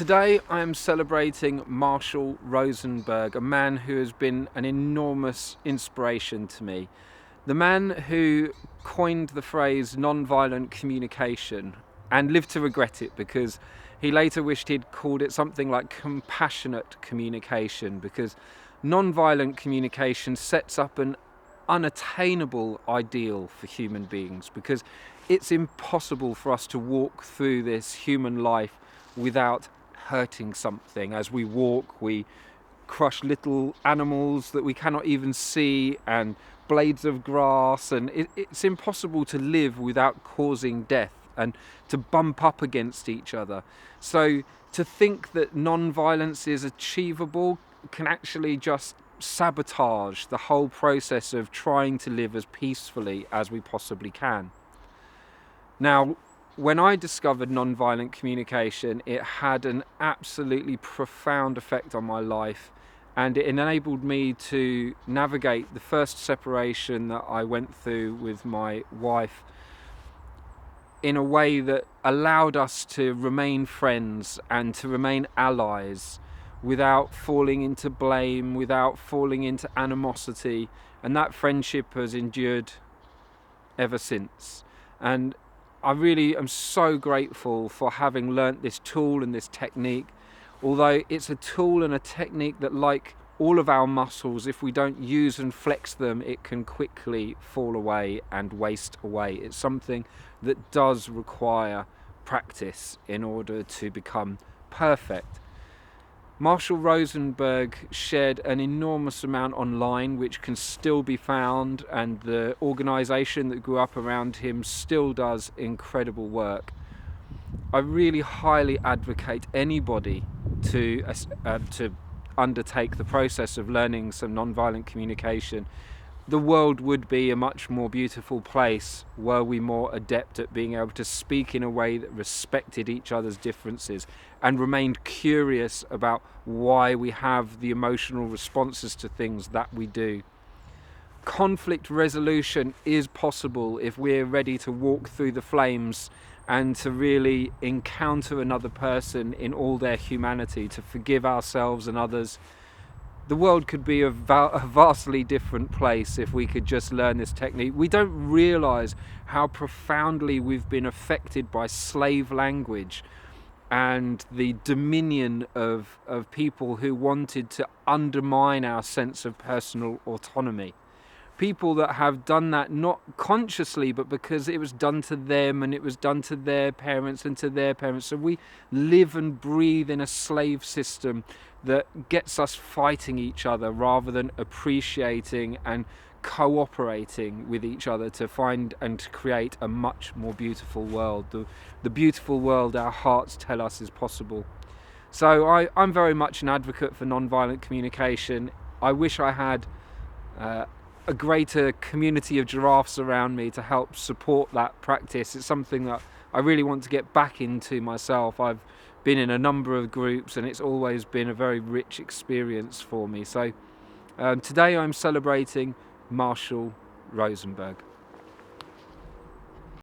Today I am celebrating Marshall Rosenberg, a man who has been an enormous inspiration to me. The man who coined the phrase nonviolent communication and lived to regret it, because he later wished he'd called it something like compassionate communication, because nonviolent communication sets up an unattainable ideal for human beings, because it's impossible for us to walk through this human life without hurting something. As we walk, we crush little animals that we cannot even see and blades of grass, and it's impossible to live without causing death and to bump up against each other. So to think that non-violence is achievable can actually just sabotage the whole process of trying to live as peacefully as we possibly can. Now, when I discovered nonviolent communication, it had an absolutely profound effect on my life, and it enabled me to navigate the first separation that I went through with my wife in a way that allowed us to remain friends and to remain allies without falling into blame, without falling into animosity, and that friendship has endured ever since. And I really am so grateful for having learnt this tool and this technique, although it's a tool and a technique that, like all of our muscles, if we don't use and flex them, it can quickly fall away and waste away. It's something that does require practice in order to become perfect. Marshall Rosenberg shared an enormous amount online, which can still be found, and the organisation that grew up around him still does incredible work. I really highly advocate anybody to undertake the process of learning some non-violent communication. The world would be a much more beautiful place were we more adept at being able to speak in a way that respected each other's differences and remained curious about why we have the emotional responses to things that we do. Conflict resolution is possible if we're ready to walk through the flames and to really encounter another person in all their humanity, to forgive ourselves and others. The world could be a vastly different place if we could just learn this technique. We don't realise how profoundly we've been affected by slave language and the dominion of people who wanted to undermine our sense of personal autonomy. People that have done that not consciously, but because it was done to them and it was done to their parents and to their parents. So we live and breathe in a slave system that gets us fighting each other rather than appreciating and cooperating with each other to find and to create a much more beautiful world, the beautiful world our hearts tell us is possible. So I'm very much an advocate for non-violent communication. I wish I had a greater community of giraffes around me to help support that practice. It's something that I really want to get back into myself. I've been in a number of groups and it's always been a very rich experience for me. So today I'm celebrating Marshall Rosenberg.